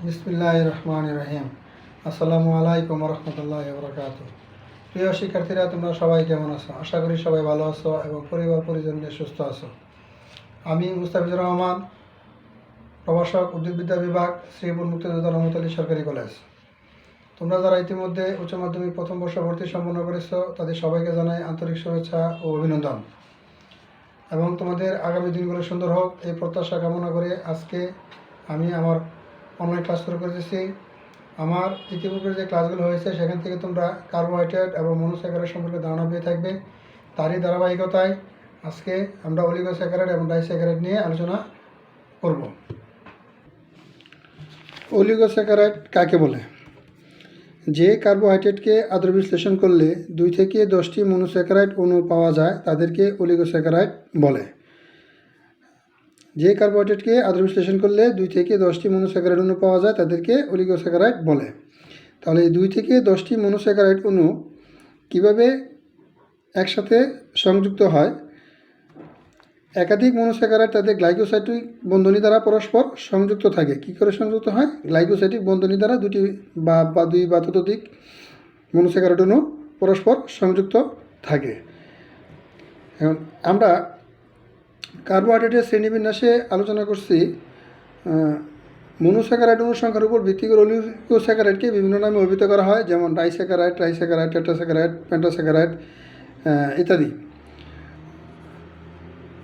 বিসমিল্লাহির রহমানির রহিম। আসসালামু আলাইকুম রহমতুল্লাহি ওয়া বারাকাতুহু। প্রিয় শিক্ষার্থীরা, তোমরা সবাই কেমন আছো? আশা করি সবাই ভালো আছো এবং পরিবার পরিজন নিয়ে সুস্থ আছো। আমি মুস্তাফিজুর রহমান, প্রভাষক, উদ্ভিদবিদ্যা বিভাগ, শ্রীপুর মুক্তিযোদ্ধা রহমত আলী সরকারি কলেজ। তোমরা যারা ইতিমধ্যে উচ্চ মাধ্যমিক প্রথম বর্ষ ভর্তি সম্পন্ন করেছো, তাদের সবাইকে জানাই আন্তরিক শুভেচ্ছা ও অভিনন্দন এবং তোমাদের আগামী দিনগুলো সুন্দর হোক এই প্রত্যাশা কামনা করে আজকে আমি আমার অনলাইন ক্লাস শুরু করেছি। আমার ইতিপূর্বে যে ক্লাসগুলো হয়েছে সেখান থেকে তোমরা কার্বোহাইড্রেট এবং মনোস্যাকারাইড সম্পর্কে ধারণা পেয়ে থাকবে। তারই ধারাবাহিকতায় আজকে আমরা অলিগোস্যাকারাইড এবং ডাইস্যাকারাইড নিয়ে আলোচনা করব। অলিগোস্যাকারাইড কাকে বলে? যে কার্বোহাইড্রেটকে আদ্র বিশ্লেষণ করলে 2 থেকে 10টি মনোস্যাকারাইড অণু পাওয়া যায় তাদেরকে অলিগোস্যাকারাইড বলে। যে কার্বোহাইড্রেটকে আদ্র বিশ্লেষণ করলে 2 থেকে 10টি মনোস্যাকারাইড অণু পাওয়া যায় তাদেরকে অলিগোস্যাকারাইড বলে। তাহলে এই 2 থেকে 10টি মনোস্যাকারাইড অণু কীভাবে একসাথে সংযুক্ত হয়? একাধিক মনোস্যাকারাইড তাদের গ্লাইকোসাইটিক বন্ধনী দ্বারা পরস্পর সংযুক্ত থাকে। কী করে সংযুক্ত হয়? গ্লাইকোসাইটিক বন্ধনী দ্বারা 2 বা ততোধিক মনোস্যাকারাইড অণু পরস্পর সংযুক্ত থাকে। এখন আমরা কার্বোহাইড্রেটের শ্রেণীবিন্যাসে আলোচনা করছি। মনোস্যাকারাইড অণুর সংখ্যার উপর ভিত্তি করে অলিগোস্যাকারাইডকে বিভিন্ন নামে অভিহিত করা হয়, যেমন ডাইস্যাকারাইড, ট্রাইস্যাকারাইড, টেট্রাস্যাকারাইড, পেন্টাস্যাকারাইড ইত্যাদি।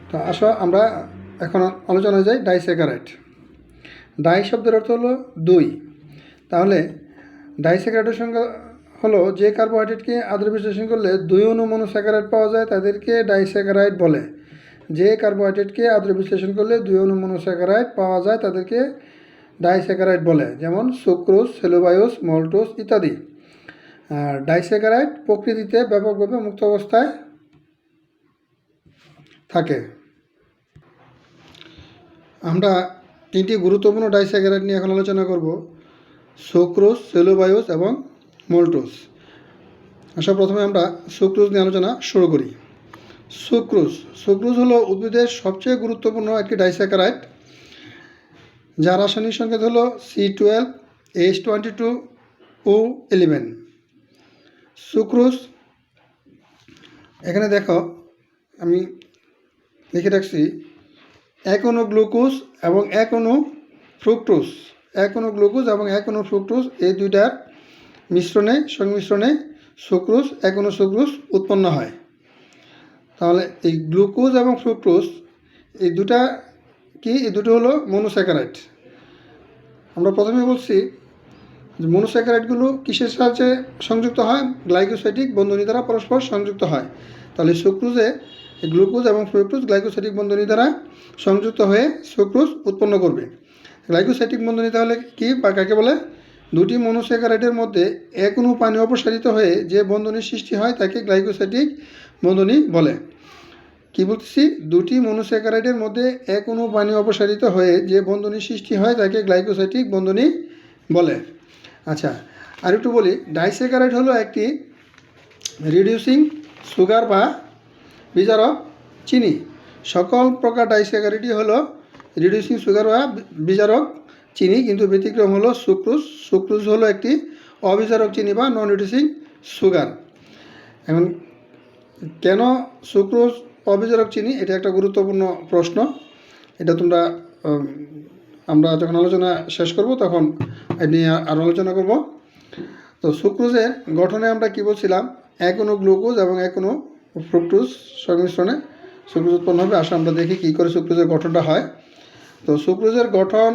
তো আসো আমরা এখন আলোচনায় যাই ডাইস্যাকারাইড। ডাই শব্দের অর্থ হলো 2। তাহলে ডাইস্যাকারাইডের সংখ্যা হলো যে কার্বোহাইড্রেটকে আদ্র বিশ্লেষণ করলে 2 অণু মনোস্যাকারাইড পাওয়া যায় তাদেরকে ডাইস্যাকারাইড বলে। যে কার্বোহাইড্রেটকে আদ্র বিশ্লেষণ করলে 2 অণু মনোস্যাকারাইড পাওয়া যায় তাদেরকে ডাইস্যাকারাইড বলে, যেমন সুক্রোজ, সেলুলোজ, মল্টোজ ইত্যাদি। আর ডাইস্যাকারাইড প্রকৃতিতে ব্যাপকভাবে মুক্ত অবস্থায় থাকে। আমরা 3টি গুরুত্বপূর্ণ ডাইস্যাকারাইড নিয়ে এখন আলোচনা করব: সুক্রোজ, সেলুলোজ এবং মল্টোজ। আসলে প্রথমে আমরা সুক্রোজ নিয়ে আলোচনা শুরু করি। সুক্রোজ হলো উদ্ভিদের সবচেয়ে গুরুত্বপূর্ণ একটি ডাইস্যাকারাইড, যার রাসায়নিক সংকেত হলো C12H22O11। সুক্রোজ, এখানে দেখো আমি লিখে রাখছি 1 অণু গ্লুকোজ এবং 1 অণু ফ্রুক্টোজ। 1 অণু গ্লুকোজ এবং 1 অণু ফ্রুক্টোজ এই দুইটার সংমিশ্রণে সুক্রোজ, 1 অণু সুক্রোজ উৎপন্ন হয়। তাহলে এই গ্লুকোজ এবং ফ্রুক্টোজ এই দুটো হলো মনোস্যাকারাইড। আমরা প্রথমে বলছি যে মনোস্যাকারাইডগুলো কিসের সাহায্যে সংযুক্ত হয়? গ্লাইকোসাইটিক বন্ধনী দ্বারা পরস্পর সংযুক্ত হয়। তাহলে সুক্রোজে গ্লুকোজ এবং ফ্রুক্টোজ গ্লাইকোসাইটিক বন্ধনী দ্বারা সংযুক্ত হয়ে সুক্রোজ উৎপন্ন করবে। গ্লাইকোসাইটিক বন্ধনী তাহলে কি বা কাকে বলে? 2টি মনোস্যাকারাইডের মধ্যে 1 অণু পানি অপসারিত হয়ে যে বন্ধনীর সৃষ্টি হয় তাকে গ্লাইকোসাইটিক বন্ধনী বলে। কি বলতেছি? 2টি মনোস্যাকারাইডের মধ্যে 1 অণু পানি অপসারিত হয়ে যে বন্ধনীর সৃষ্টি হয় তাকে গ্লাইকোসাইটিক বন্ধনী বলে। আচ্ছা, আর একটু বলি, ডাইস্যাকারাইড হলো একটি রিডিউসিং সুগার বা বিজারক চিনি। সকল প্রকার ডাইস্যাকারাইডই হলো রিডিউসিং সুগার বা বিজারক চিনি, কিন্তু ব্যতিক্রম হলো সুক্রোজ। সুক্রোজ হলো একটি অবিজারক চিনি বা নন রিডিউসিং সুগার। এখন কেন সুক্রোজ অবিজারক চিনি? এটা একটা গুরুত্বপূর্ণ প্রশ্ন। এটা আমরা যখন আলোচনা শেষ করব তখন এ নিয়ে আরও আলোচনা করব। তো সুক্রোজের গঠনে আমরা কি বলছিলাম? 1 অণু গ্লুকোজ এবং 1 অণু ফ্রুক্টোজ সংমিশ্রণে সুক্রোজ উৎপন্ন হবে। আসলে আমরা দেখি কী করে সুক্রোজের গঠনটা হয়। তো সুক্রোজের গঠন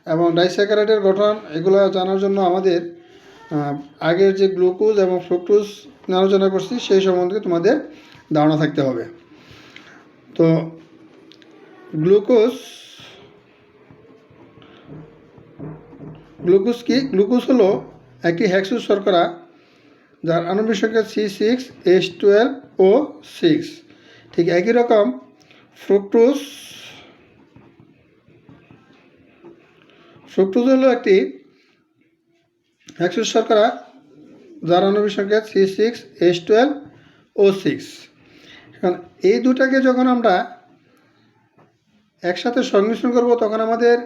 এবং ডাইস্যাকারাইডের গঠন এগুলো জানার জন্য আমাদের আগের যে গ্লুকোজ এবং ফ্রুক্টোজ নিয়ে আলোচনা করছি সেই সম্বন্ধে তোমাদের ধারণা থাকতে হবে। তো গ্লুকোজ কি? গ্লুকোজ হলো একটি হেক্সোজ শর্করা যার আণবিক সংখ্যা C6H12O6। ঠিক একই রকম ফ্রুক্টোজ হলো একটি হেক্সোজ শর্করা যার আণবিক সংখ্যা C6H12O6। এখন এই দুটাকে যখন আমরা একসাথে সংমিশ্রণ করব তখন আমাদের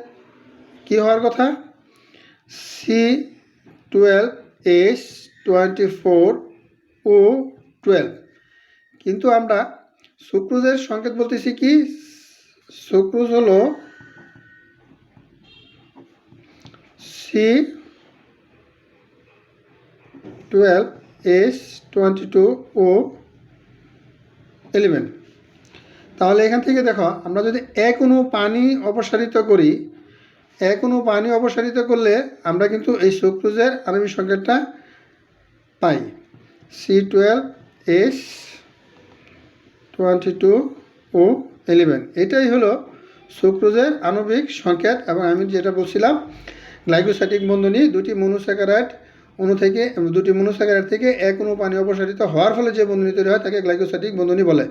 কি হওয়ার কথা? C12H24O12, কিন্তু আমরা সুক্রোজের সংকেত বলতেছি কি, সুক্রোজ হলো C12H22O11। তাহলে এখান থেকে দেখো, আমরা যদি এক অণু পানি অপসারিত করি, এক অণু পানি অপসারিত করলে আমরা কিন্তু এই সুক্রোজের আণবিক সংকেতটা পাই, C12H22O11। এটাই হলো সুক্রোজের আণবিক সংকেত। এবং আমি যেটা বলছিলাম, গ্লাইকোসাইটিক বন্ধনী দুটি মনোস্যাকারাইড অণু থেকে, দুটি মনোস্যাকারাইড থেকে এক অণু পানি অপসারিত হওয়ার ফলে যে বন্ধনী তৈরি হয় তাকে গ্লাইকোসাইটিক বন্ধনী বলে।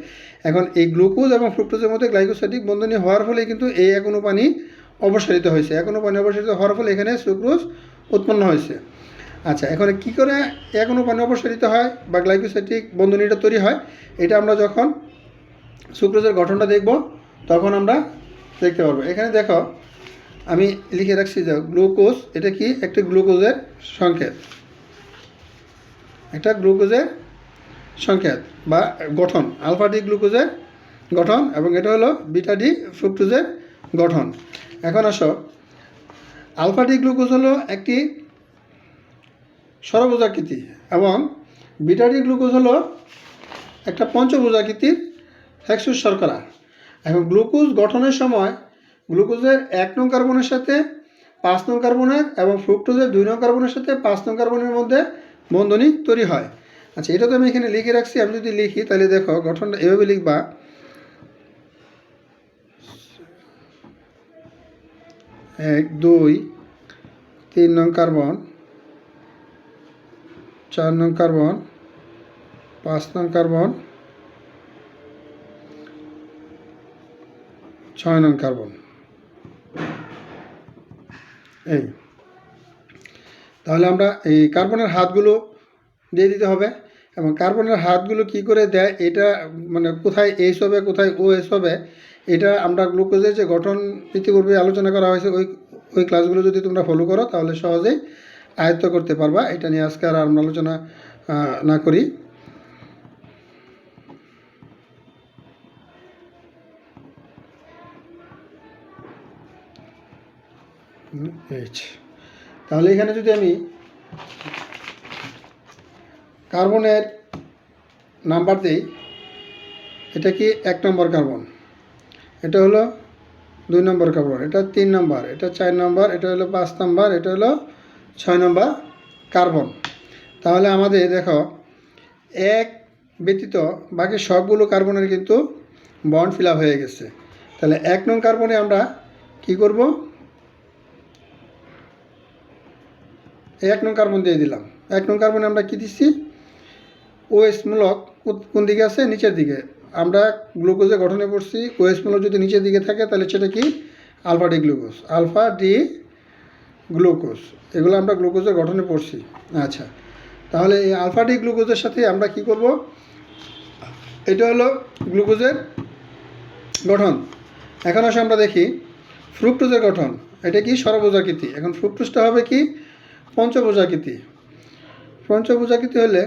এখন এই গ্লুকোজ এবং ফ্রুক্টোজের মধ্যে গ্লাইকোসাইটিক বন্ধনী হওয়ার ফলে কিন্তু এই এক অণু পানি অপসারিত হয়েছে। এক অণু পানি অপসারিত হওয়ার ফলে এখানে সুক্রোজ উৎপন্ন হয়েছে। আচ্ছা, এখন কী করে এক অণু পানি অপসারিত হয় বা গ্লাইকোসাইটিক বন্ধনীটা তৈরি হয়, এটা আমরা যখন সুক্রোজের গঠনটা দেখব তখন আমরা দেখতে পারবো। এখানে দেখো, আমি লিখে রাখছি যে গ্লুকোজ, এটা কি, একটা গ্লুকোজের সংকেত, একটা গ্লুকোজের সংকেত বা গঠন, আলফা ডি গ্লুকোজের গঠন, এবং এটা হলো বিটা ডি ফ্রুক্টোজের গঠন। এখন আসো, আলফা ডি গ্লুকোজ হলো একটি ষড়ভুজাকৃতি এবং বিটা ডি গ্লুকোজ হলো একটা পঞ্চভুজাকৃতির হেক্সোজ শর্করা। এখন গ্লুকোজ গঠনের সময় গ্লুকোজের 1 নং কার্বনের সাথে 5 নং কার্বনের এবং ফ্রুক্টোজের 2 নং কার্বনের সাথে 5 নং কার্বনের মধ্যে বন্ধনী তৈরি হয়। আচ্ছা, এটা তো আমি এখানে লিখে রাখছি। আমি যদি লিখি তাহলে দেখো গঠনটা এভাবে লিখবা, 1 2 3 নং কার্বন, 4 নং কার্বন, 5 নং কার্বন, 6 নং কার্বন। এই তাহলে আমরা এই কার্বনের হাতগুলো দিয়ে দিতে হবে। এবং কার্বনের হাতগুলো কি করে দেয়, এটা মানে কোথায় এইচ হবে কোথায় ও এস হবে, এটা আমরা গ্লুকোজের যে গঠন ইতিপূর্বে আলোচনা করা হয়েছে ওই ক্লাসগুলো যদি তোমরা ফলো করো তাহলে সহজেই আয়ত্ত করতে পারবা। এটা নিয়ে আজকে আর আমরা আলোচনা না করি। এইচ, তাহলে এখানে যদি আমি কার্বনের নাম্বার দিই, এটা কি 1 নম্বর কার্বন, এটা হলো 2 নম্বর কার্বন, এটা 3 নম্বর, এটা 4 নম্বর, এটা হলো 5 নম্বর, এটা হলো 6 নম্বর কার্বন। তাহলে আমাদের দেখো, এক ব্যতীত বাকি সবগুলো কার্বনের কিন্তু বন্ড ফিল আপ হয়ে গেছে। তাহলে 1 নং কার্বনে আমরা কি করব, 1 নং কার্বন দিয়ে দিলাম। 1 নং কার্বনে আমরা কি দিচ্ছি, ওএস মূলক কোন দিকে আছে, নিচের দিকে। আমরা গ্লুকোজের গঠনে পড়ছি, ওএস মূলক যদি নিচের দিকে থাকে তাহলে সেটা কি, alpha D glucose, alpha D glucose, এগুলো আমরা গ্লুকোজের গঠনে পড়ছি। আচ্ছা, তাহলে এই আলফা ডি গ্লুকোজের সাথে আমরা কি করব, এটা হলো গ্লুকোজের গঠন। এখন আসলে আমরা দেখি ফ্রুক্টোজের গঠন, এটা কি ষড়ভুজাকৃতি। এখন ফ্রুক্টোজটা হবে কি, পঞ্চভুজাকৃতি। পঞ্চভুজাকৃতি হলে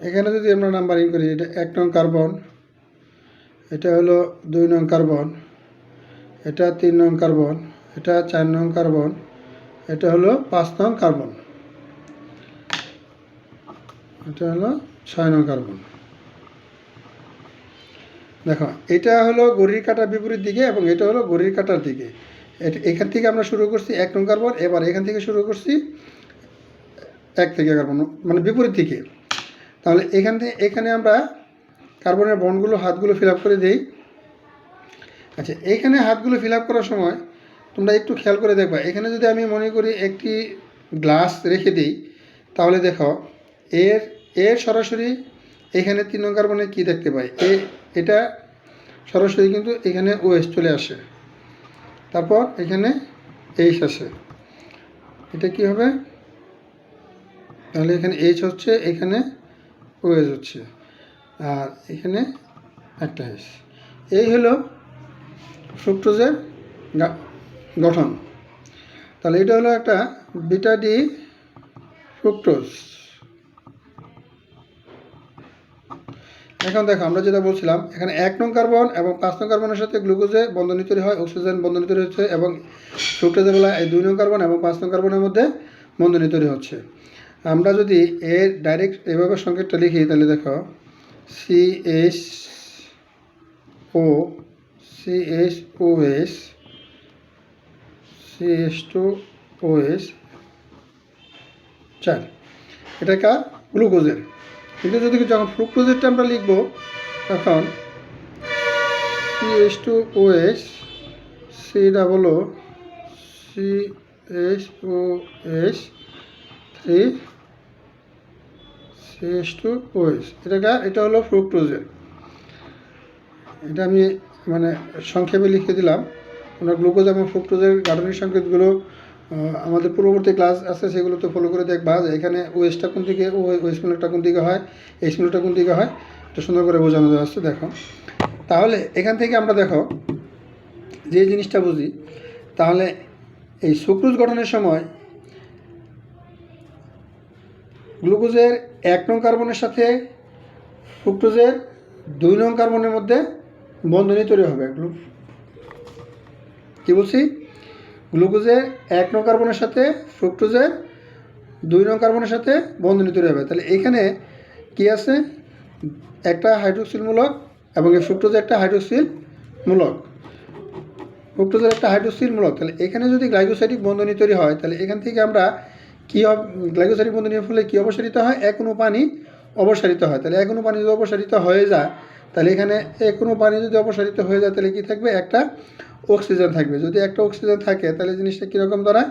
এখানে যদি আমরা নাম্বারিং করি, এটা 1 নং কার্বন, এটা হলো 2 নং কার্বন, এটা 3 নং কার্বন, এটা 4 নং কার্বন, এটা হলো 5 নং কার্বন, এটা হলো 6 নং কার্বন। দেখো, এটা হলো ঘড়ির কাঁটার বিপরীত দিকে এবং এটা হলো ঘড়ির কাঁটার দিকে। এখান থেকে আমরা শুরু করছি 1 নং কার্বন, এবার এখান থেকে শুরু করছি 1 থেকে কার্বন, মানে বিপরীত দিকে। তাহলে এখানে আমরা কার্বনের বন্ডগুলো হাতগুলো ফিল আপ করে দিই। আচ্ছা, এইখানে হাতগুলো ফিল আপ করার সময় তোমরা একটু খেয়াল করে দেখবা, এখানে যদি আমি মনে করি একটি গ্লাস রেখে দিই, তাহলে দেখো এর সরাসরি এখানে 3 নং কার্বনে কী দেখতে পাই, এটা সরাসরি কিন্তু এখানে ওএস চলে আসে। তারপর এখানে এইচ আছে, এটা কি হবে, তাহলে এখানে এইচ হচ্ছে, এখানে ওএস হচ্ছে, আর এখানে একটা এইচ। এই হলো ফ্রুক্টোজের গঠন। তাহলে এটা হলো একটা বিটা ডি ফ্রুক্টোজ। এখন দেখো আমরা যেটা বলছিলাম, এখানে 1 নং কার্বন এবং 5 নং কার্বনের সাথে গ্লুকোজে বন্ধনী তৈরি হয়, অক্সিজেন বন্ধনী তৈরি হচ্ছে, এবং ফ্রুক্টোজের বেলা এই 2 নং কার্বন এবং 5 নং কার্বনের মধ্যে বন্ধনী তৈরি হচ্ছে। আমরা যদি এর ডাইরেক্ট এভাবে সংকেতটা লিখি, তাহলে দেখো CHO CHOS CH2OS 4, এটা কার, গ্লুকোজের। কিন্তু যদি যখন ফ্রুক্টোজেরটা আমরা লিখব, তখন CH2OS CHOS 3 CH2OS, এটা হলো ফ্রুক্টোজের। এটা আমি মানে সংক্ষেপে লিখে দিলাম। আমরা গ্লুকোজ এবং ফ্রুক্টোজের গাঠনিক সংকেতগুলো আমাদের পূর্ববর্তী ক্লাস আছে, সেগুলো তো ফলো করে দেখবা যে এখানে ওএসটা কোন দিকে, ওএস মিলকটা কোন দিকে হয়, এইচ মিলকটা কোন দিকে হয়, এটা সুন্দর করে বোঝানো যাচ্ছে। দেখো, তাহলে এখান থেকে আমরা দেখো যে জিনিসটা বুঝি, তাহলে এই সুক্রোজ গঠনের সময় গ্লুকোজের 1 নং কার্বনের সাথে ফ্রুক্টোজের 2 নং কার্বনের মধ্যে বন্ধনী তৈরি হবে। কি বলছি, গ্লুকোজের 1 নং কার্বনের সাথে ফ্রুক্টোজের 2 নং কার্বনের সাথে বন্ধনী তৈরি হবে। তাহলে এখানে কি আছে, একটা হাইড্রোক্সিল মূলক এবং এই ফ্রুক্টোজের একটা হাইড্রোক্সিল মূলক, ফ্রুক্টোজের একটা হাইড্রোক্সিল মূলক। তাহলে এখানে যদি গ্লাইকোসাইডিক বন্ধনী তৈরি হয়, তাহলে এখান থেকে আমরা কি, গ্লাইকোসাইডিক বন্ধনীর ফলে কি অপসারিত হয়, এক অণু পানি অপসারিত হয়। তাহলে এক অণু পানি যদি অপসারিত হয়ে যায়, তাহলে এখানে এক অণু পানি যদি অপসারিত হয়ে যায়, তাহলে কি থাকবে, একটা অক্সিজেন থাকবে। যদি একটা অক্সিজেন থাকে, তাহলে জিনিসটা কীরকম দাঁড়ায়,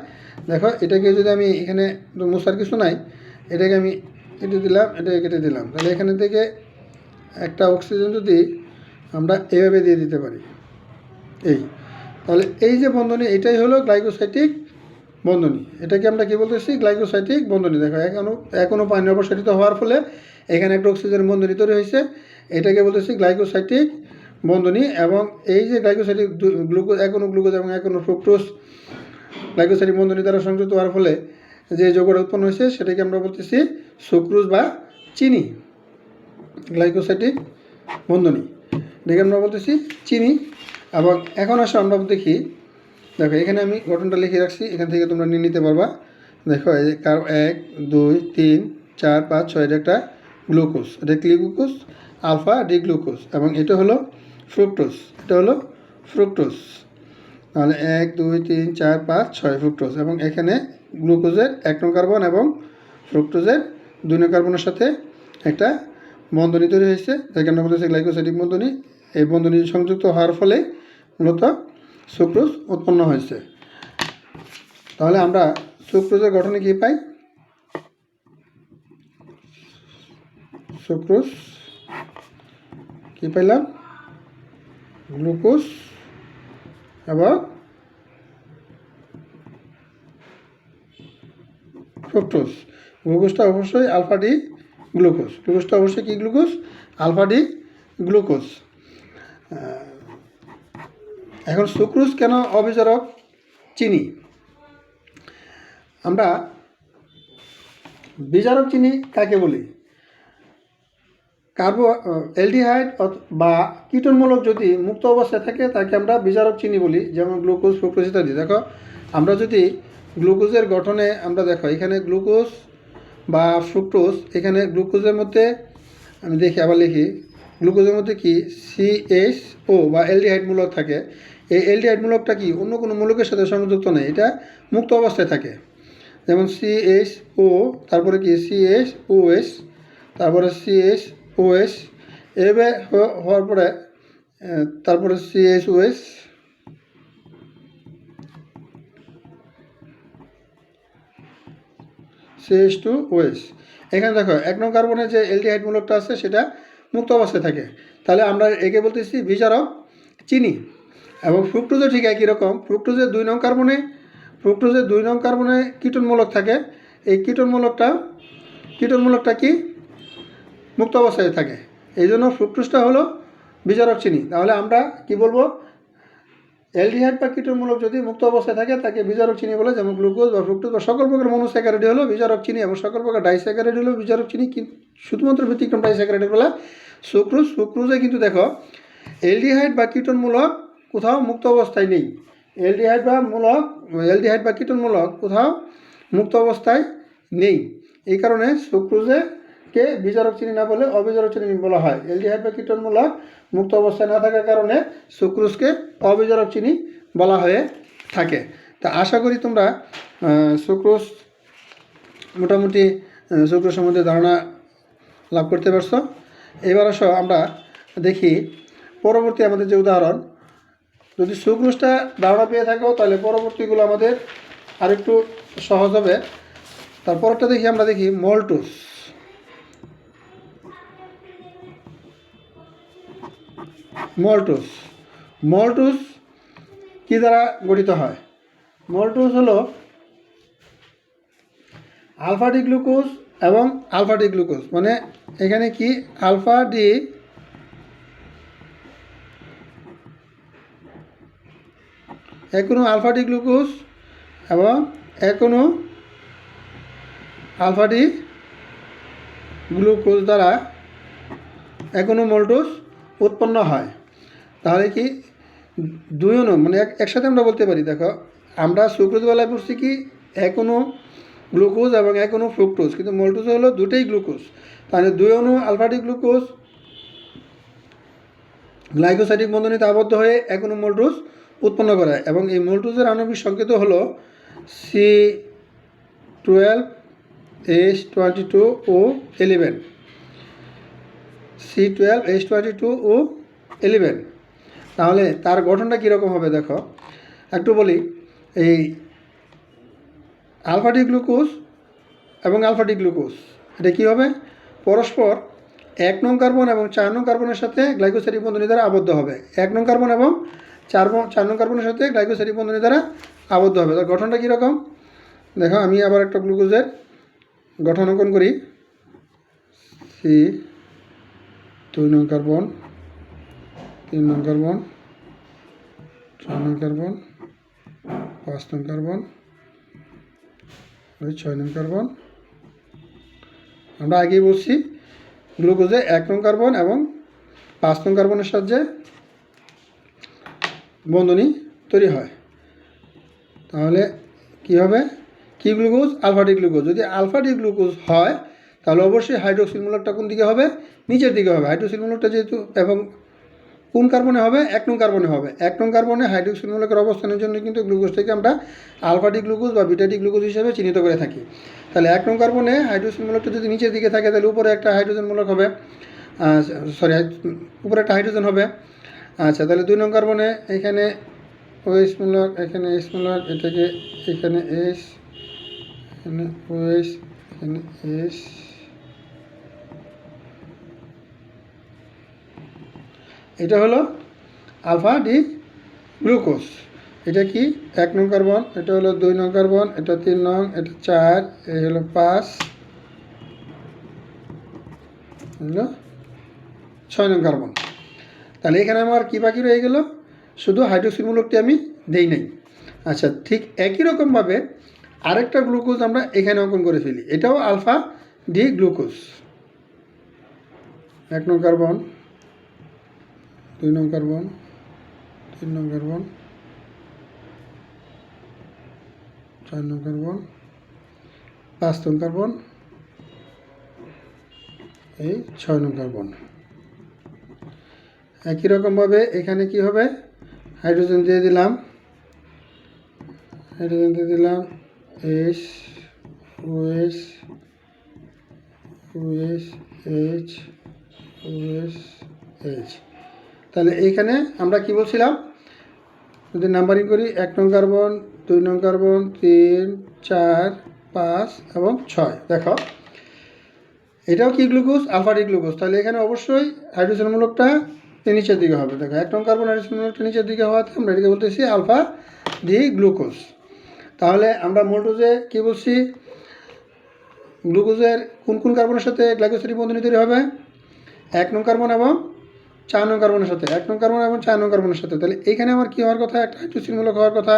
দেখো, এটাকে যদি আমি এখানে মোছার কিছু নাই, এটাকে আমি কেটে দিলাম, এটাকে কেটে দিলাম, তাহলে এখানে থেকে একটা অক্সিজেন যদি আমরা এভাবে দিয়ে দিতে পারি, তাহলে এই যে বন্ধনী, এটাই হলো গ্লাইকোসাইটিক বন্ধনী। এটাকে আমরা কি বলতেছি, গ্লাইকোসাইটিক বন্ধনী। দেখো, এক অণু পানি অপসারিত হওয়ার ফলে এখানে একটা অক্সিজেন বন্ধনী তৈরি হয়েছে, এটাকে বলতেছি গ্লাইকোসাইটিক বন্ধনী। এবং এই যে গ্লাইকোসাইটিক গ্লুকোজ, এক অণু গ্লুকোজ এবং এক অণু ফ্রুক্টোজ গ্লাইকোসাইটিক বন্ধনী দ্বারা সংযুক্ত হওয়ার ফলে যে যৌগটা উৎপন্ন হয়েছে, সেটাকে আমরা বলতেছি সুক্রোজ বা চিনি। গ্লাইকোসাইটিক বন্ধনী, এটাকে আমরা বলতেছি চিনি। এবং এখন আসো আমরা দেখি, দেখো এখানে আমি গঠনটা লিখে রাখছি, এখান থেকে তোমরা নিয়ে নিতে পারবা। দেখো, এই 1 2 3 4 5 6, এটা একটা গ্লুকোজ, এটা গ্লুকোজ আলফা ডি গ্লুকোজ, এবং এটা হলো ফ্রুক্টোজ, এটা হলো ফ্রুক্টোজ। তাহলে 1 2 3 4 5 6 ফ্রুক্টোজ, এবং এখানে গ্লুকোজের 1 নং কার্বন এবং ফ্রুক্টোজের 2 নং কার্বনের সাথে একটা বন্ধনী তৈরি হয়েছে, যাকে আমরা বলতেছি গ্লাইকোসাইটিক বন্ধনী। এই বন্ধনী সংযুক্ত হওয়ার ফলে মূলত সুক্রোজ উৎপন্ন হয়েছে। তাহলে আমরা সুক্রোজের গঠনে কি পাই, সুক্রোজ কি পাইলাম, গ্লুকোজ এবং ফ্রুক্টোজ। গ্লুকোজটা অবশ্যই আলফা ডি গ্লুকোজ, গ্লুকোজটা অবশ্যই কি গ্লুকোজ, আলফা ডি গ্লুকোজ। এখন সুক্রোজ কেন অবিজারক চিনি, আমরা বিজারক চিনি কাকে বলি, অ্যালডিহাইড বা কীটনমূলক যদি মুক্ত অবস্থায় থাকে, তাকে আমরা বিজারক চিনি বলি, যেমন গ্লুকোজ, ফ্রুক্টোজ ইত্যাদি। দেখো, আমরা যদি গ্লুকোজের গঠনে আমরা দেখো, এখানে গ্লুকোজ বা ফ্রুক্টোজ, এখানে গ্লুকোজের মধ্যে আমি দেখি, আবার লিখি, গ্লুকোজের মধ্যে কি CHO বা অ্যালডিহাইড মূলক থাকে। এই অ্যালডিহাইড মূলকটা কি অন্য কোনো মূলকের সাথে সংযুক্ত নেই, এটা মুক্ত অবস্থায় থাকে। যেমন CHO, তারপরে কি CHOS, তারপরে CHOS, এভাবে হওয়ার পরে তারপরে CHOS, CH2OS। এখানে দেখো, 1 নং কার্বনের যে অ্যালডিহাইড মূলকটা আছে, সেটা মুক্ত অবস্থায় থাকে। তাহলে আমরা একে বলতেছি বিজারক চিনি। এবং ফ্রুক্টোজও ঠিক একই রকম, ফ্রুক্টোজের 2 নং কার্বনে ফ্রুক্টোজে 2 নং কার্বনে কীটনমূলক থাকে, এই কীটনমূলকটা কি মুক্ত অবস্থায় থাকে, এই জন্য ফ্রুক্টোজটা হলো বিজারক চিনি। তাহলে আমরা কি বলবো, অ্যালডিহাইড বা কীটনমূলক যদি মুক্ত অবস্থায় থাকে তাকে বিজারক চিনি বলে, যেমন গ্লুকোজ বা ফ্রুক্টোজ বা সকল প্রকার মনোস্যাকারাইড হলো বিজারক চিনি এবং সকল প্রকার ডাইস্যাকারাইড হলো বিজারক চিনি। কিন্তু শুধুমাত্র ব্যতিক্রম ডাইস্যাকারাইডের বেলা সুক্রোজে কিন্তু দেখো অ্যালডিহাইড বা কীটনমূলক কোথাও মুক্ত অবস্থায় নেই, অ্যালডিহাইড বা কীটনমূলক কোথাও মুক্ত অবস্থায় নেই। এই কারণে সুক্রোজকে বিজারক চিনি না বলে অবিজারক চিনি বলা হয়। অ্যালডিহাইড বা কীটনমূলক মুক্ত অবস্থায় না থাকার কারণে সুক্রোজকে অবিজারক চিনি বলা হয়ে থাকে। তা আশা করি তোমরা সুক্রোজ মোটামুটি সুক্রোজ সম্বন্ধে ধারণা লাভ করতে পারছো। এবার আসো আমরা দেখি পরবর্তী আমাদের যে উদাহরণ, যদি সুক্রোজটা ধারণা পেয়ে থাকো তাহলে পরবর্তীগুলো আমাদের আরেকটু সহজ হবে। তারপরটা আমরা দেখি মল্টোজ। মল্টোজ কি দ্বারা গঠিত হয়? মল্টোজ হলো আলফা ডি গ্লুকোজ এবং আলফা ডি গ্লুকোজ, মানে এখানে কি alpha D alpha D glucose এবং আলফা ডি গ্লুকোজ দ্বারা মল্টোজ উৎপন্ন হয়। তাহলে কি 2 অণু, মানে একসাথে আমরা বলতে পারি, দেখো আমরা সুক্রোজ বেলায় পড়ছি কি 1 অণু গ্লুকোজ এবং 1 অণু ফ্রুক্টোজ, কিন্তু মল্টোজ হলো দুটোই গ্লুকোজ। তাহলে 2 অণু আলফা ডি গ্লুকোজ গ্লাইকোসাইডিক বন্ধনীতে আবদ্ধ হয়ে 1 অণু মল্টোজ উৎপন্ন করে, এবং এই মল্টোজের আণবিক সংকেত হলো C12H22O11। C12H22O11। তাহলে তার গঠনটা কীরকম হবে দেখো একটু বলি। এই আলফা ডি গ্লুকোজ এবং আলফা ডি গ্লুকোজ এটা কী হবে, পরস্পর 1 নং কার্বন এবং 4 নং কার্বনের সাথে গ্লাইকোসাইডিক বন্ধনী দ্বারা আবদ্ধ হবে। 1 নং কার্বন এবং 4 নং কার্বনের সাথে গ্লাইকোসাইডিক বন্ধনী দ্বারা আবদ্ধ হবে। তার গঠনটা কীরকম দেখো, আমি আবার একটা গ্লুকোজের গঠন অঙ্কন করি। C 2 নং কার্বন, 3 নং কার্বন, 4 নং কার্বন, 5 নং কার্বন, 6 নং কার্বন। আমরা আগেই বলছি গ্লুকোজে 1 নং কার্বন এবং 5 নং কার্বনের সাহায্যে বন্ধনী তৈরি হয়। তাহলে কি হবে, কি গ্লুকোজ? Alpha D glucose. যদি আলফা ডি গ্লুকোজ হয় তাহলে অবশ্যই হাইড্রোক্সিল মূলকটা কোন দিকে হবে? নিচের দিকে হবে। হাইড্রোক্সিল মূলকটা যেহেতু, এবং কোন কার্বনে হবে? 1 নং কার্বনে হবে। 1 নং কার্বনে হাইড্রোক্সিল মূলকের অবস্থানের জন্য কিন্তু গ্লুকোজটাকে আমরা আলফা ডি গ্লুকোজ বা বিটা ডি গ্লুকোজ হিসেবে চিহ্নিত করে থাকি। তাহলে 1 নং কার্বনে হাইড্রোক্সিল মূলকটা যদি নিচের দিকে থাকে তাহলে উপরে একটা হাইড্রোজেন মূলক হবে, উপরে একটা হাইড্রোজেন হবে। আচ্ছা, তাহলে 2 নং কার্বনে এখানে OH মূলক, এখানে H মূলক, এটাকে এখানে H, এখানে OH, এখানে H। এটা হলো আলফা ডি গ্লুকোজ। এটা কি 1 নং কার্বন, এটা হলো 2 নং কার্বন, এটা 3 নং, এটা 4, এই হলো 5, হলো 6 নং কার্বন। তাহলে এখানে আমার কি বাকি রয়ে গেল? শুধু হাইড্রোক্সিল মূলকটি আমি দেই নাই। আচ্ছা, ঠিক একই রকমভাবে আরেকটা গ্লুকোজ আমরা এখানে অঙ্কন করে ফেলি। এটাও আলফা ডি গ্লুকোজ। 1 নং কার্বন, 2 নং কার্বন, 3 নং কার্বন, 4 নং কার্বন, 5 নং কার্বন, এই 6 নং কার্বন। একই রকমভাবে এখানে কি হবে? হাইড্রোজেন দিয়ে দিলাম, H, OH, H, OH, H। তাহলে এইখানে আমরা কি বলছিলাম, যদি নাম্বারিং করি 1 নং কার্বন, 2 নং কার্বন, 3, 4, 5 এবং 6। দেখো এটাও কি গ্লুকোজ? Alpha D glucose. তাহলে এখানে অবশ্যই হাইড্রোজেন মূলকটা নিচের দিকে হবে। দেখো 1 নং কার্বন হাইড্রোজেন মূলকটা নিচের দিকে হওয়াতে আমরা এটাকে বলতেছি আলফা ডি গ্লুকোজ। তাহলে আমরা মোল্টোজে কী বলছি, গ্লুকোজের কোন কোন কার্বনের সাথে গ্লাইকোসিডিক বন্ধনী তৈরি হবে, 1 নং কার্বন এবং 4 নং কার্বনের সাথে, 1 নং কার্বন এবং 4 নং কার্বনের সাথে। তাহলে এইখানে আমার কী হওয়ার কথা, একটা হাইড্রোসিলমূলক হওয়ার কথা।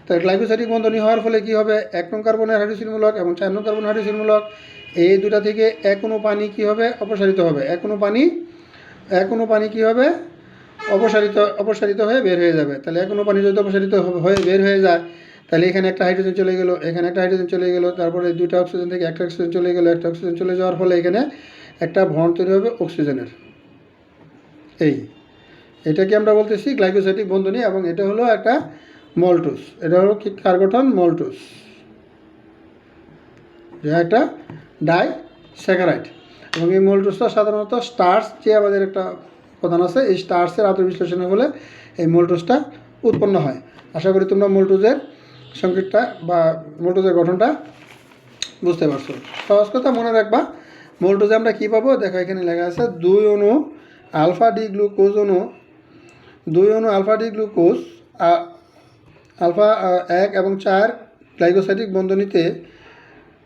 তাহলে গ্লাইকোসিডিক বন্ধনী হওয়ার ফলে কী হবে, 1 নং কার্বনের হাইড্রোসিলমূলক এবং 4 নং কার্বন হাইড্রোসিলমূলক, এই দুটা থেকে এক অণু পানি কী হবে, অপসারিত হবে। এক অণু পানি কী হবে, অপসারিত হয়ে বের হয়ে যাবে। তাহলে এক অণু পানি যদি অপসারিত হয়ে বের হয়ে যায়, তাহলে এখানে একটা হাইড্রোজেন চলে গেল, এখানে একটা হাইড্রোজেন চলে গেল, তারপরে দুইটা অক্সিজেন থেকে একটা অক্সিজেন চলে গেল, একটা অক্সিজেন চলে যাওয়ার ফলে এখানে একটা বন্ড তৈরি হবে অক্সিজেনের। এটাকে আমরা বলতেছি গ্লাইকোসাইডিক বন্ধনী, এবং এটা হলো একটা মল্টোজ। এটা হলো কি কার গঠন, মল্টোজ, এটা একটা ডাইস্যাকারাইড। এবং এই মল্টোজটা সাধারণত স্টার্চ যে আমাদের একটা উপাদান আছে, এই স্টার্চের আত্মবিশ্লেষণের ফলে এই মল্টোজটা উৎপন্ন হয়। আশা করি তোমরা মল্টোজের সংকেতটা বা মল্টোজের গঠনটা বুঝতে পারছো। সহজ কথা মনে রাখবা, মল্টোজে আমরা কী পাবো, দেখো এখানে লেখা আছে 2 অণু আলফা ডি গ্লুকোজ অণু, 2 অণু আলফা ডি গ্লুকোজ আলফা 1 এবং 4 গ্লাইকোসাইডিক বন্ধনীতে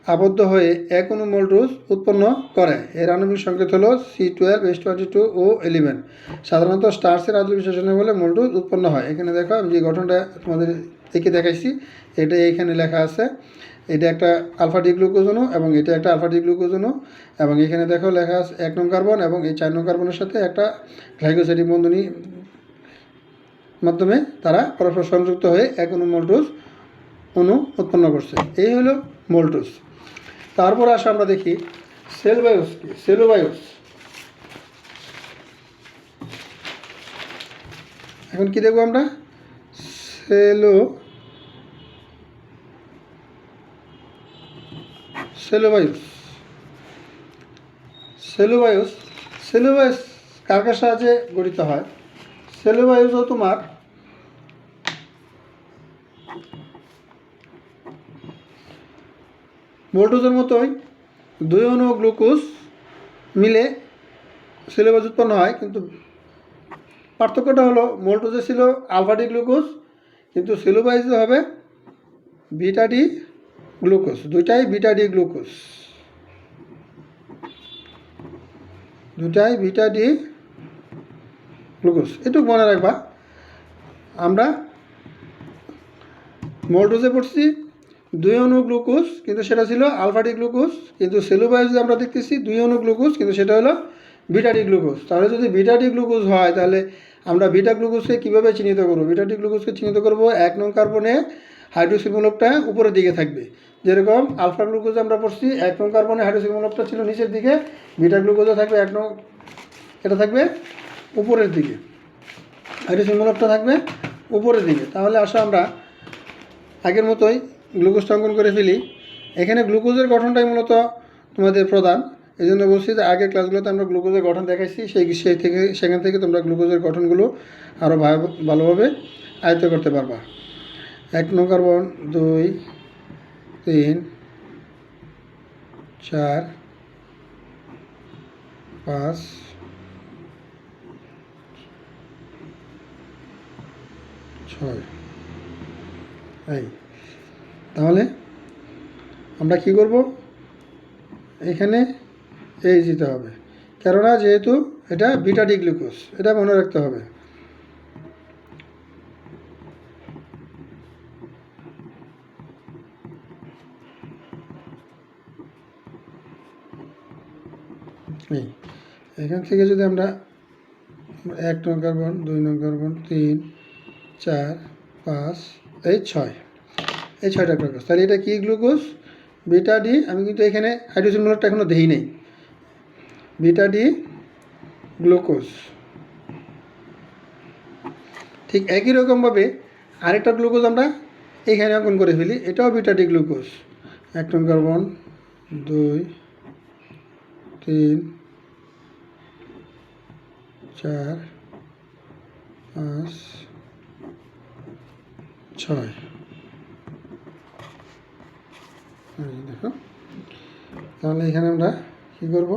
আবদ্ধ হয়ে এক অণু মল্টোজ উৎপন্ন করে। এর আণবিক সংকেত হলো C12H22 ও 11। সাধারণত স্টার্চের আত্মবিশ্লেষণের ফলে মল্টোজ উৎপন্ন হয়। এখানে দেখো আমি যে গঠনটা তোমাদের এঁকে দেখাইছি, এটা এইখানে লেখা আছে। এটা একটা আলফা ডি গ্লুকোজ অণু এবং এটা একটা আলফা ডি গ্লুকোজ অণু, এবং এখানে দেখো লেখা আছে 1 নং কার্বন এবং এই 4 নং কার্বনের সাথে একটা গ্লাইকোসাইডিক বন্ধনী মাধ্যমে তারা পরস্পর সংযুক্ত হয়ে এক অণু মল্টোজ অণু উৎপন্ন করছে। এই হলো মল্টোজ। তারপর আসে আমরা দেখি সেলুবায়োস কি, সেলুবায়োস। এখন কি দেখবো আমরা, সেলুবায়োস কার কার সাহায্যে গঠিত হয়। সেলুবায়োসও তোমার মল্টোজের মতোই 2 অণু গ্লুকোজ মিলে সেলুবায়োস উৎপন্ন হয়, কিন্তু পার্থক্যটা হলো মল্টোজে ছিল আলফা ডি গ্লুকোজ, কিন্তু সেলুবায়োসে হবে বিটা ডি গ্লুকোজ। দুইটাই বিটা ডি গ্লুকোজ, এটুকু মনে রাখবা। আমরা মল্টোজে পড়ছি 2 অণু গ্লুকোজ, কিন্তু সেটা ছিল আলফা ডি গ্লুকোজ, কিন্তু সেলুবায়োসে আমরা দেখতেছি 2 অণু গ্লুকোজ, কিন্তু সেটা হলো বিটা ডি গ্লুকোজ। তাহলে যদি বিটা ডি গ্লুকোজ হয়, তাহলে আমরা বিটা গ্লুকোজকে কীভাবে চিহ্নিত করবো, বিটা ডি গ্লুকোজকে চিহ্নিত করবো 1 নং কার্বনে হাইড্রোক্সিল মূলকটা উপরের দিকে থাকবে। যেরকম আলফা গ্লুকোজে আমরা পড়ছি 1 নং কার্বনে হাইড্রোক্সিল মূলকটা ছিল নিচের দিকে, বিটা গ্লুকোজে থাকবে 1 নং, এটা থাকবে উপরের দিকে, হাইড্রোক্সিল মূলকটা থাকবে উপরের দিকে। তাহলে আসো আমরা আগের মতোই গ্লুকোজটা অঙ্কন করে ফেলি। এখানে গ্লুকোজের গঠনটাই মূলত তোমাদের প্রধান, এই জন্য বলছি যে আগের ক্লাসগুলোতে আমরা গ্লুকোজের গঠন দেখাইছি, সেখান থেকে তোমরা গ্লুকোজের গঠনগুলো আরও ভালোভাবে আয়ত্ত করতে পারবা। 1 নং কার্বন, 2, 3, 4, 5, 6। তাহলে আমরা কি করব, এখানে এই দিতে হবে, কেননা যেহেতু এটা বিটা ডি গ্লুকোজ, এটা মনে রাখতে হবে। এখান থেকে যদি আমরা 1 নং কার্বন, 2 নং কার্বন, 3, 4, 5, 6, এই 6টা গ্লুকোজ, তাহলে এটা কি গ্লুকোজ, বিটা ডি। আমি কিন্তু এখানে হাইড্রোজেন মূলকটা এখনও দেই নেই, বিটা ডি গ্লুকোজ। ঠিক একই রকমভাবে আরেকটা গ্লুকোজ আমরা এখানে অঙ্কন করে ফেলি, এটাও বিটা ডি গ্লুকোজ। 1 নং কার্বন, 2, 3, 4, 5, 6। দেখো, তাহলে এখানে আমরা কী করবো,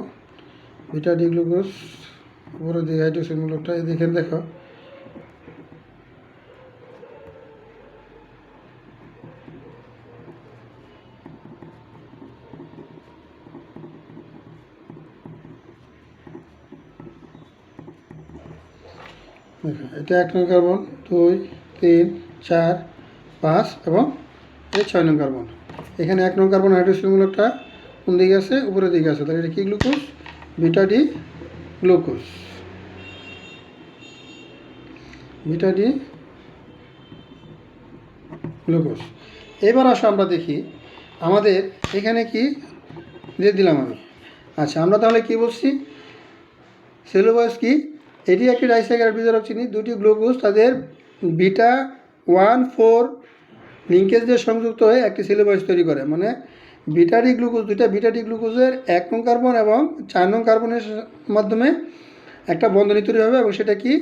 বিটা ডি গ্লুকোজ উপরে দিকে হাইড্রোক্সিল মূলকটা এখানে দেখো, দেখো এটা 1 নং কার্বন, 2, 3, 4, 5 এবং এই 6 নং কার্বন। এখানে 1 নং কার্বন হাইড্রোক্সিল মূলকটা কোন দিকে আছে? উপরের দিকে আছে। তাহলে এটা কি glucose? Beta D glucose. Beta D glucose. এবার আসো আমরা দেখি আমাদের এখানে কি দিয়ে দিলাম আমি। আচ্ছা, আমরা তাহলে কি বলছি? সেলুলোজ কি? এটি একটি ডাইস্যাকারাইড বিজারক চিনি। দুটি গ্লুকোজ তাদের বিটা 1,4 লিঙ্কেজ দিয়ে সংযুক্ত হয়ে একটি সেলুলোজ তৈরি করে। মানে বিটা ডি গ্লুকোজ, দুইটা বিটা ডি গ্লুকোজের 1 নং কার্বন এবং 4 নং কার্বনের মাধ্যমে একটা বন্ধনী তৈরি হবে এবং সেটা কি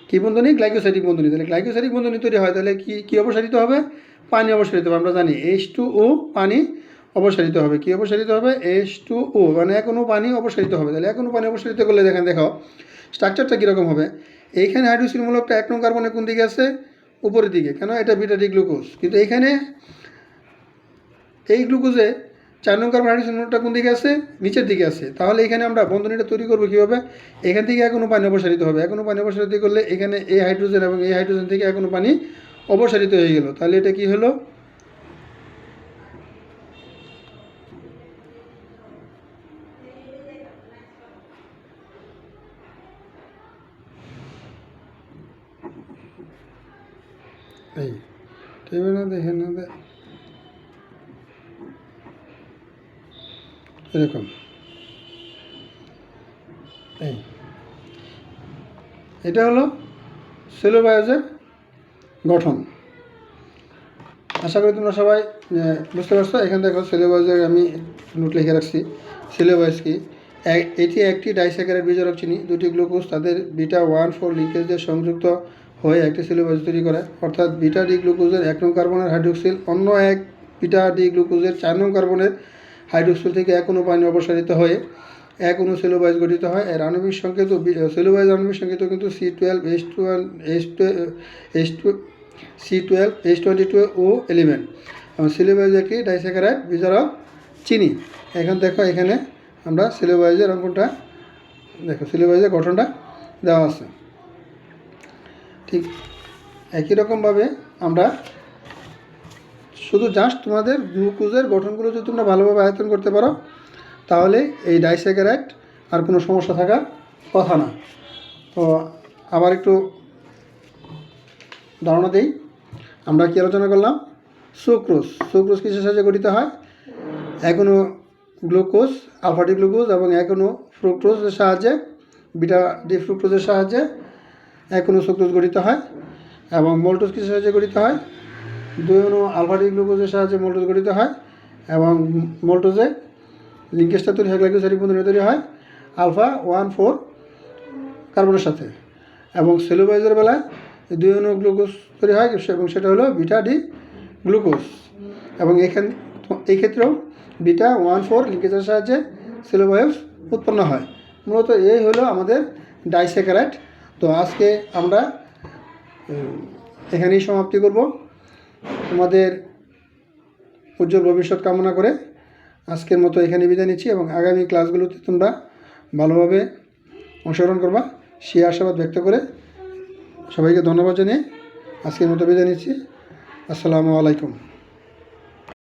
কি বন্ধনী? গ্লাইকোসাইডিক বন্ধনী। তাহলে গ্লাইকোসাইডিক বন্ধনী তৈরি হয়, তাহলে কি অপসারিত হবে? পানি অপসারিত হবে। আমরা জানি H2O পানি অপসারিত হবে। কি অপসারিত হবে? H2O, মানে এখনও পানি অপসারিত হবে। তাহলে এখনও পানি অপসারিত করলে দেখো স্ট্রাকচারটা কীরকম হবে। এইখানে হাইড্রোক্সিল মূলকটা 1 নং কার্বনের কোন দিকে আছে? উপরের দিকে। কেন? এটা বিটা ডি গ্লুকোজ। কিন্তু এইখানে এই গ্লুকোজে 4 নং কার্বন হাইড্রোক্সিল মূলকটা কোন দিকে আছে? নিচের দিকে আছে। তাহলে এখানে আমরা বন্ধনীটা তৈরি করবো কীভাবে? এখান থেকে এখনও পানি অপসারিত হবে। এখনও পানি অপসারিত করলে এখানে এই হাইড্রোজেন এবং এই হাইড্রোজেন থেকে এখনও পানি অপসারিত হয়ে গেল। তাহলে এটা কি হলো? এই টেবিল না দেখেন না এরকম। এই এটা হলো সেলুলোজের গঠন। আশা করি তোমরা সবাই বুঝতে পারছো। এখানে দেখো সেলুলোজের আমি নোট লিখে রাখছি। সেলুলোজ কি? এটি একটি ডাইস্যাকারাইড বিজারক চিনি। দুটি গ্লুকোজ তাদের বিটা 1,4 লিঙ্কেজ দিয়ে সংযুক্ত হয়ে একটি সেলুলোজ তৈরি করে। অর্থাৎ বিটা ডি গ্লুকোজের 1 নং কার্বনের হাইড্রোক্সিল অন্য এক বিটা ডি গ্লুকোজের 4 নং কার্বনের হাইড্রোক্সিল থেকে এক অণু পানি অপসারিত হয়ে এক অণু সেলুলোজ গঠিত হয়। এর আণবিক সংকেত সেলুলোজ আণবিক সংকেত কিন্তু C12H22O11 এবং সেলুলোজ একটি ডাইস্যাকারাইড বিজারক চিনি। এখন দেখো এখানে আমরা সেলুলোজের অঙ্কনটা দেখো, সেলুলোজের গঠনটা দেওয়া আছে। ঠিক একই রকমভাবে আমরা শুধু জাস্ট তোমাদের গ্লুকোজের গঠনগুলো যদি তোমরা ভালোভাবে আয়ত্তন করতে পারো তাহলে এই ডাইস্যাকারাইড আর কোনো সমস্যা থাকার কথা না। তো আবার একটু ধারণা দিই, আমরা কি আলোচনা করলাম? সুক্রোজ। সুক্রোজ কিসের সাহায্যে গঠিত হয়? এখনও গ্লুকোজ, আলফা ডি গ্লুকোজ এবং এখনও ফ্রুক্টোজের সাহায্যে, বিটা ডি ফ্রুক্টোজের সাহায্যে এখনও সুক্রোজ গঠিত হয়। এবং মল্টোজ কিসের সাহায্যে গঠিত হয়? 2 অণু আলফা ডি গ্লুকোজের সাহায্যে মল্টোজ গঠিত হয় এবং মল্টোজে লিঙ্কেজটা তৈরি হয়, গ্লাইকোসাইডিক বন্ধনী তৈরি হয় আলফা 1,4 কার্বনের সাথে। এবং সেলুলোজের বেলায় 2 অণু গ্লুকোজ তৈরি হয় এবং সেটা হলো বিটা ডি গ্লুকোজ। এবং এই ক্ষেত্রেও বিটা 1,4 লিঙ্কেজের সাহায্যে সেলুলোজ উৎপন্ন হয়। মূলত এই হলো আমাদের ডাইস্যাকারাইড। তো আজকে আমরা এখানেই সমাপ্তি করব। তোমাদের উজ্জ্বল ভবিষ্যৎ কামনা করে আজকের মতো এখানে বিদায় নিচ্ছি এবং আগামী ক্লাসগুলোতে তোমরা ভালোভাবে অংশগ্রহণ করবা সেই আশাবাদ ব্যক্ত করে সবাইকে ধন্যবাদ জানিয়ে আজকের মতো বিদায় নিচ্ছি। আসসালামু আলাইকুম।